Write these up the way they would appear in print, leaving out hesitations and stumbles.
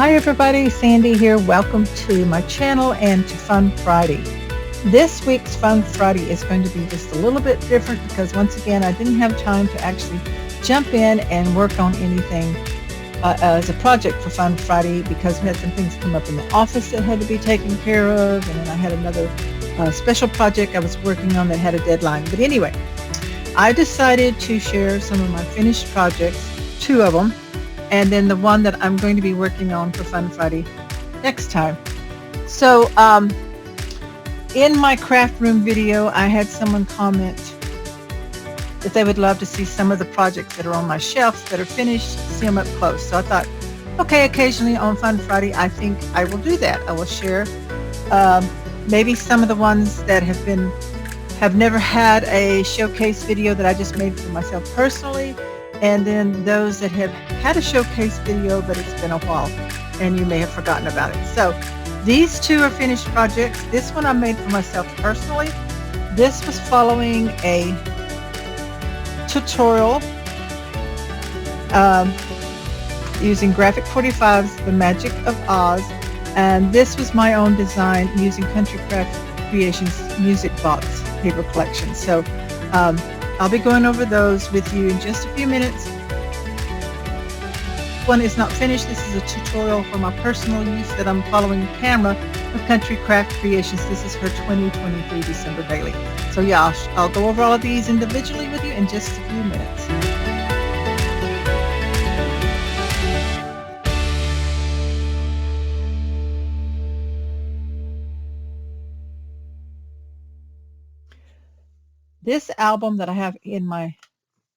Hi everybody, Sandy here. Welcome to my channel and to Fun Friday. This week's Fun Friday is going to be just a little bit different because once again I didn't have time to actually jump in and work on anything as a project for Fun Friday because we had some things come up in the office that had to be taken care of, and then I had another special project I was working on that had a deadline. But anyway, I decided to share some of my finished projects, two of them, and then the one that I'm going to be working on for Fun Friday next time. So in my craft room video, I had someone comment that they would love to see some of the projects that are on my shelf that are finished, see them up close. So I thought, okay, occasionally on Fun Friday, I think I will do that. I will share maybe some of the ones that have never had a showcase video that I just made for myself personally, and then those that have had a showcase video, but it's been a while and you may have forgotten about it. So these two are finished projects. This one I made for myself personally. This was following a tutorial using Graphic 45's The Magic of Oz, and this was my own design using Country Craft Creations music box paper collection. So I'll be going over those with you in just a few minutes. One is not finished. This is a tutorial for my personal use that I'm following the camera of Country Craft Creations. This is her 2023 December Daily. So yeah, I'll go over all of these individually with you in just a few minutes. This album that I have in my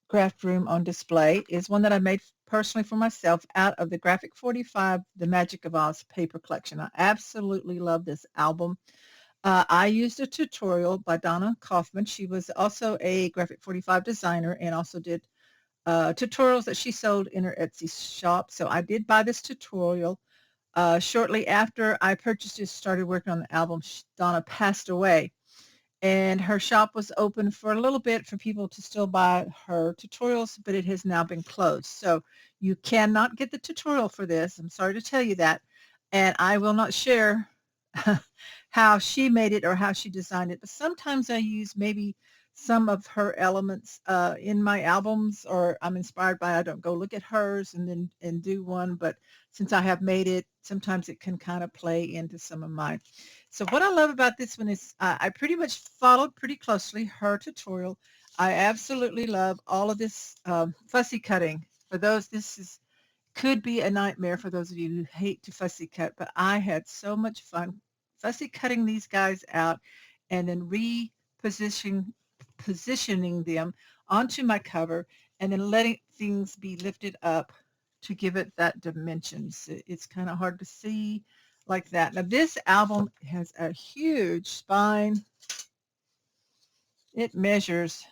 craft room on display is one that I made personally for myself out of the Graphic 45 The Magic of Oz paper collection. I absolutely love this album. I used a tutorial by Donna Kaufman. She was also a Graphic 45 designer and also did tutorials that she sold in her Etsy shop. So I did buy this tutorial. Shortly after I purchased it, started working on the album, Donna passed away. And her shop was open for a little bit for people to still buy her tutorials, but it has now been closed. So you cannot get the tutorial for this. I'm sorry to tell you that. And I will not share how she made it or how she designed it. But sometimes I use maybe some of her elements in my albums, or I'm inspired by, I don't go look at hers and do one. But since I have made it, sometimes it can kind of play into some of mine. So what I love about this one is I pretty much followed pretty closely her tutorial. I absolutely love all of this fussy cutting. For those, could be a nightmare for those of you who hate to fussy cut, but I had so much fun fussy cutting these guys out and then positioning them onto my cover and then letting things be lifted up to give it that dimensions. It's kind of hard to see like that. Now this album has a huge spine. It measures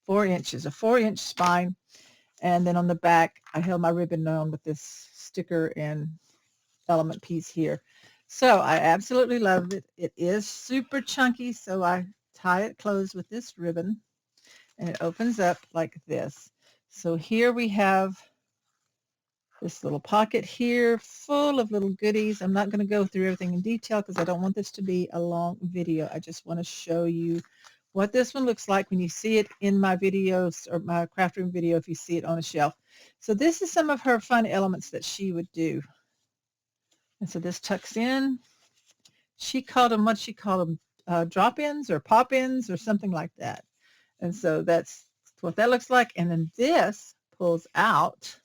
4 inches, a 4-inch spine. And then on the back, I held my ribbon on with this sticker and element piece here. So I absolutely love it. It is super chunky, so I tie it closed with this ribbon and it opens up like this. So here we have this little pocket here full of little goodies. I'm not going to go through everything in detail because I don't want this to be a long video. I just want to show you what this one looks like when you see it in my videos or my craft room video if you see it on a shelf. So this is some of her fun elements that she would do. And so this tucks in. She called them, what she called them, drop-ins or pop-ins or something like that. And so that's what that looks like. And then this pulls out.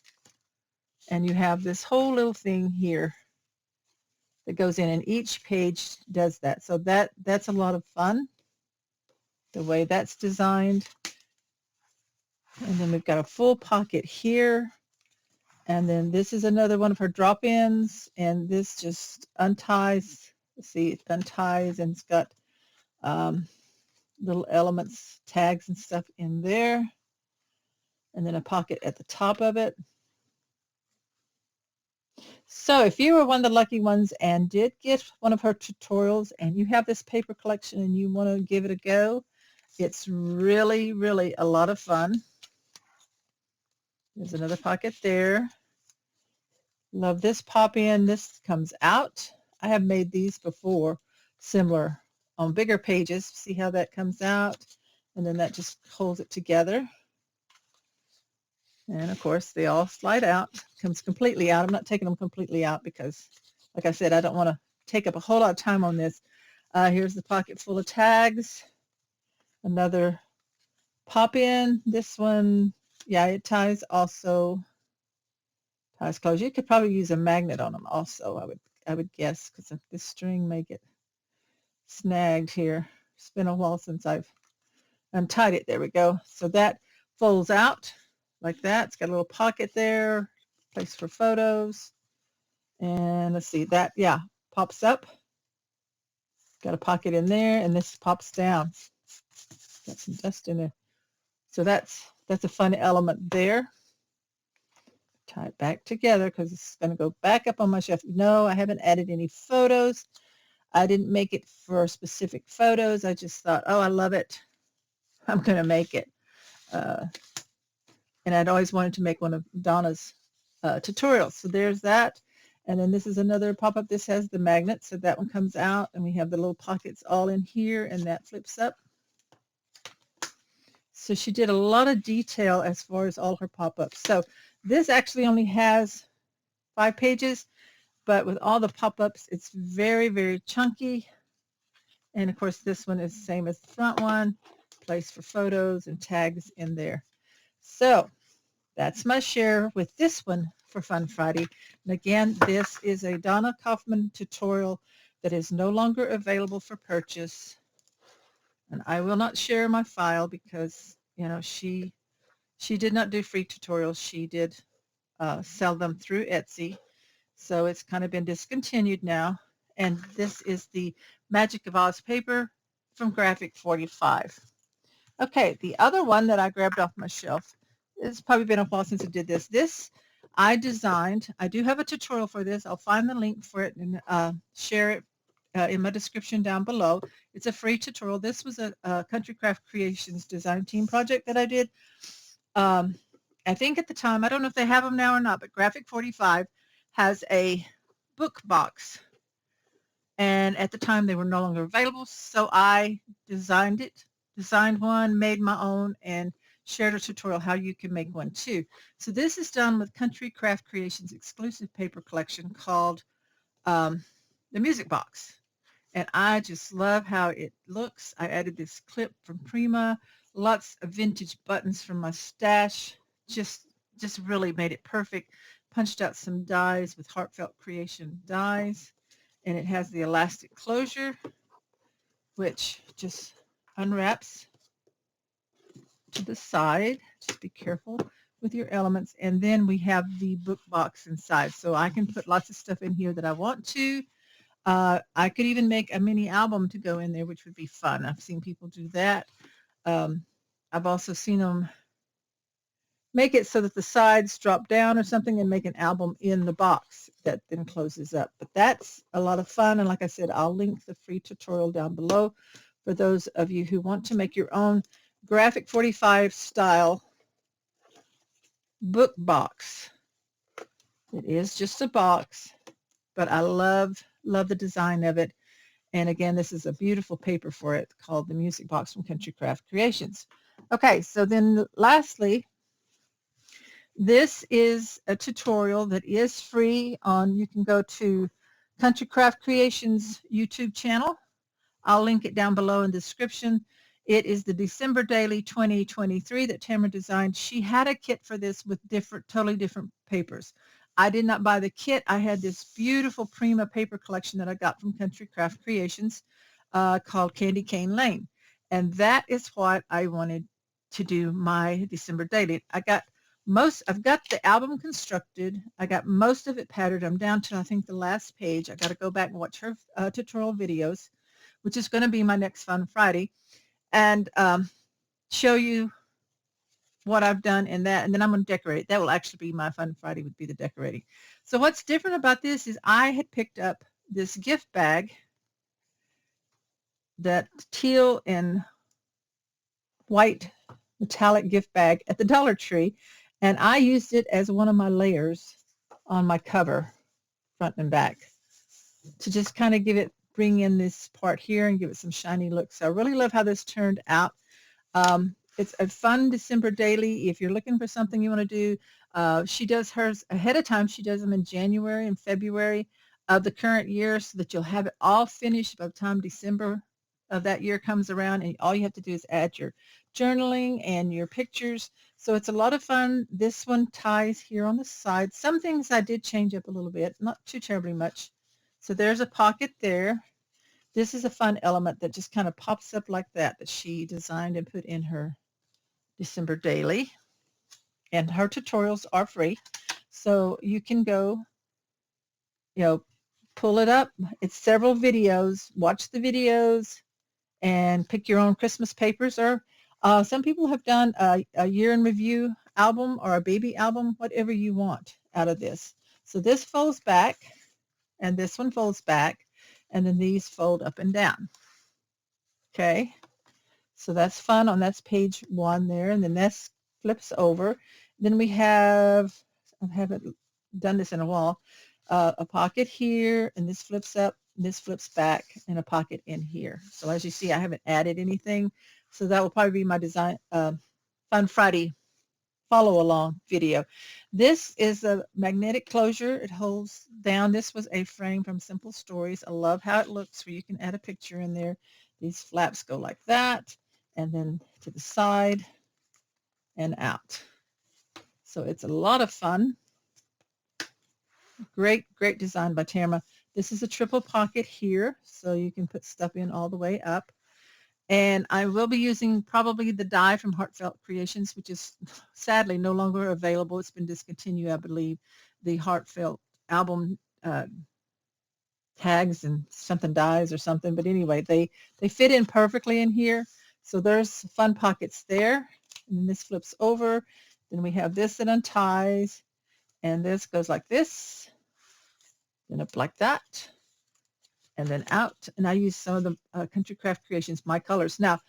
And you have this whole little thing here that goes in, and each page does that. So that's a lot of fun, the way that's designed. And then we've got a full pocket here. And then this is another one of her drop-ins, and this just unties. See, it unties, and it's got little elements, tags and stuff in there. And then a pocket at the top of it. So if you were one of the lucky ones and did get one of her tutorials and you have this paper collection and you want to give it a go, it's really, really a lot of fun. There's another pocket there. Love this pop-in. This comes out. I have made these before, similar on bigger pages. See how that comes out? And then that just holds it together. And of course, they all slide out. Comes completely out. I'm not taking them completely out because, like I said, I don't want to take up a whole lot of time on this. Here's the pocket full of tags. Another pop-in. This one, yeah, it ties also. Ties closed. You could probably use a magnet on them also, I would guess, because this string may get snagged here. It's been a while since I've untied it. There we go. So that folds out like that. It's got a little pocket there, place for photos. And let's see, that, yeah, pops up. Got a pocket in there, and this pops down. Got some dust in there. So that's a fun element there. Tie it back together because it's going to go back up on my shelf. No, I haven't added any photos. I didn't make it for specific photos. I just thought, oh, I love it. I'm going to make it. And I'd always wanted to make one of Donna's tutorials. So there's that. And then this is another pop-up. This has the magnet, so that one comes out, and we have the little pockets all in here, and that flips up. So she did a lot of detail as far as all her pop-ups. So this actually only has 5 pages, but with all the pop-ups, it's very, very chunky. And of course, this one is the same as the front one, place for photos and tags in there. So that's my share with this one for Fun Friday. And again, this is a Donna Kaufman tutorial that is no longer available for purchase. And I will not share my file because, you know, she did not do free tutorials. She did sell them through Etsy. So it's kind of been discontinued now. And this is the Magic of Oz paper from Graphic 45. Okay, the other one that I grabbed off my shelf, it's probably been a while since I did this. This I designed. I do have a tutorial for this. I'll find the link for it and share it in my description down below. It's a free tutorial. This was a Country Craft Creations design team project that I did. I think at the time, I don't know if they have them now or not, but Graphic 45 has a book box. And at the time, they were no longer available, so I designed one, made my own, and shared a tutorial how you can make one too. So this is done with Country Craft Creations exclusive paper collection called the Music Box. And I just love how it looks. I added this clip from Prima, lots of vintage buttons from my stash, just really made it perfect. Punched out some dies with Heartfelt Creation dies. And it has the elastic closure, which just unwraps to the side. Just be careful with your elements. And then we have the book box inside. So I can put lots of stuff in here that I want to. I could even make a mini album to go in there, which would be fun. I've seen people do that. I've also seen them make it so that the sides drop down or something and make an album in the box that then closes up. But that's a lot of fun. And like I said, I'll link the free tutorial down below for those of you who want to make your own Graphic 45 style book box. It is just a box, but I love the design of it. And again, this is a beautiful paper for it called the Music Box from Country Craft Creations. Okay, so then lastly, this is a tutorial that is free on, you can go to Country Craft Creations YouTube channel. I'll link it down below in the description. It is the December Daily 2023 that Tammy designed. She had a kit for this with totally different papers. I did not buy the kit. I had this beautiful Prima paper collection that I got from Country Craft Creations called Candy Cane Lane. And that is what I wanted to do my December Daily. I've got the album constructed. I got most of it patterned. I'm down to, I think, the last page. I got to go back and watch her tutorial videos, which is going to be my next Fun Friday, and show you what I've done in that. And then I'm going to decorate it. That will actually be my Fun Friday, would be the decorating. So what's different about this is I had picked up this gift bag, that teal and white metallic gift bag at the Dollar Tree. And I used it as one of my layers on my cover, front and back, to just kind of bring in this part here and give it some shiny look. So I really love how this turned out. It's a fun December daily. If you're looking for something you want to do, she does hers ahead of time. She does them in January and February of the current year so that you'll have it all finished by the time December of that year comes around. And all you have to do is add your journaling and your pictures. So it's a lot of fun. This one ties here on the side. Some things I did change up a little bit, not too terribly much. So there's a pocket there. This is a fun element that just kind of pops up like that she designed and put in her December daily. And her tutorials are free. So you can go, pull it up. It's several videos. Watch the videos and pick your own Christmas papers. Or some people have done a year in review album or a baby album, whatever you want out of this. So this folds back, and this one folds back, and then these fold up and down. Okay, so that's fun. That's page 1 there, and then this flips over. Then we have, I haven't done this in a while, a pocket here, and this flips up, and this flips back, and a pocket in here. So as you see, I haven't added anything. So that will probably be my design Fun Friday follow along video. This is a magnetic closure. It holds down. This was a frame from Simple Stories. I love how it looks where you can add a picture in there. These flaps go like that, and then to the side and out. So it's a lot of fun. Great design by Tammy. This is a triple pocket here, so you can put stuff in all the way up. And I will be using probably the die from Heartfelt Creations, which is sadly no longer available. It's been discontinued, I believe. The Heartfelt album tags and something dies or something. But anyway, they fit in perfectly in here. So there's fun pockets there. And this flips over. Then we have this that unties. And this goes like this. Then up like that. And then out. And I use some of the Country Craft Creations, my colors. Now,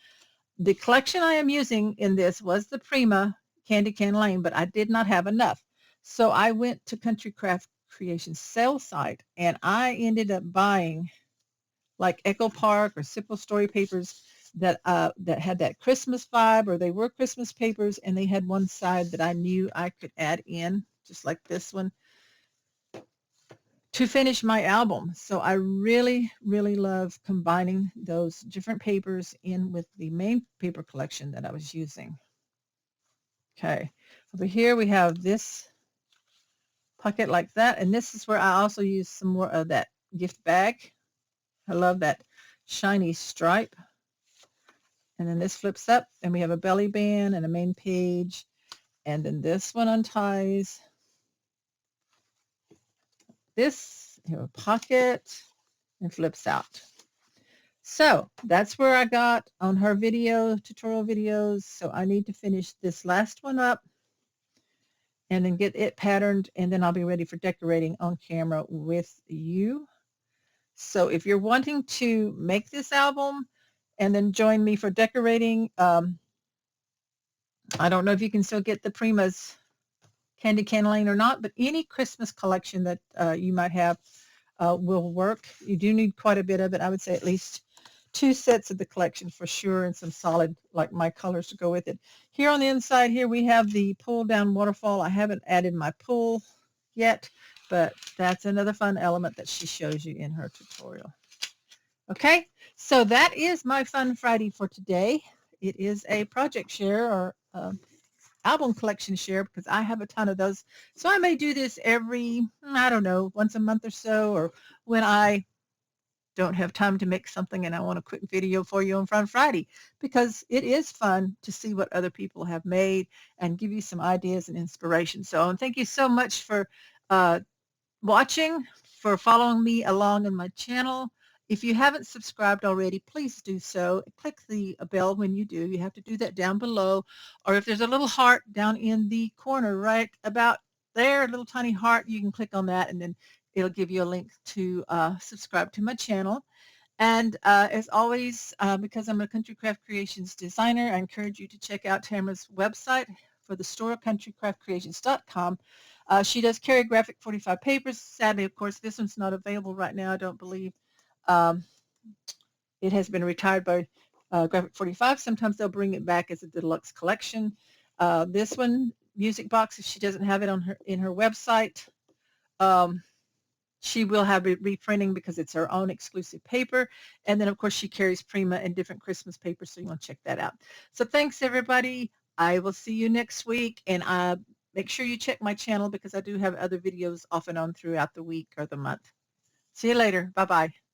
the collection I am using in this was the Prima Candy Can Lane, but I did not have enough. So I went to Country Craft Creations sale site, and I ended up buying like Echo Park or Simple Story papers that had that Christmas vibe, or they were Christmas papers, and they had one side that I knew I could add in, just like this one, to finish my album. So I really love combining those different papers in with the main paper collection that I was using. Okay, over here we have this pocket like that, and this is where I also use some more of that gift bag. I love that shiny stripe. And then this flips up, and we have a belly band and a main page, and then this one unties. This, you have a pocket and flips out. So that's where I got on her tutorial videos. So I need to finish this last one up and then get it patterned, and then I'll be ready for decorating on camera with you. So if you're wanting to make this album and then join me for decorating, I don't know if you can still get the Prima's Candy Can Lane or not, but any Christmas collection that you might have will work. You do need quite a bit of it. I would say at least 2 sets of the collection for sure, and some solid, like my colors to go with it. Here on the inside here, we have the pull down waterfall. I haven't added my pull yet, but that's another fun element that she shows you in her tutorial. Okay, so that is my Fun Friday for today. It is a project share or album collection share because I have a ton of those. So I may do this every, I don't know, once a month or so, or when I don't have time to make something and I want a quick video for you on Fun Friday, because it is fun to see what other people have made and give you some ideas and inspiration. So thank you so much for watching, for following me along in my channel. If you haven't subscribed already, please do so. Click the bell when you do. You have to do that down below. Or if there's a little heart down in the corner right about there, a little tiny heart, you can click on that, and then it'll give you a link to subscribe to my channel. And as always, because I'm a Country Craft Creations designer, I encourage you to check out Tamara's website for the store, countrycraftcreations.com. She does carry graphic 45 papers. Sadly, of course, this one's not available right now, I don't believe. Um, it has been retired by Graphic 45. Sometimes they'll bring it back as a deluxe collection. This one, Music Box, if she doesn't have it on her website, um, she will have it reprinting because it's her own exclusive paper. And then, of course, she carries Prima and different Christmas papers, so you want to check that out. So thanks, everybody. I will see you next week. And make sure you check my channel because I do have other videos off and on throughout the week or the month. See you later. Bye-bye.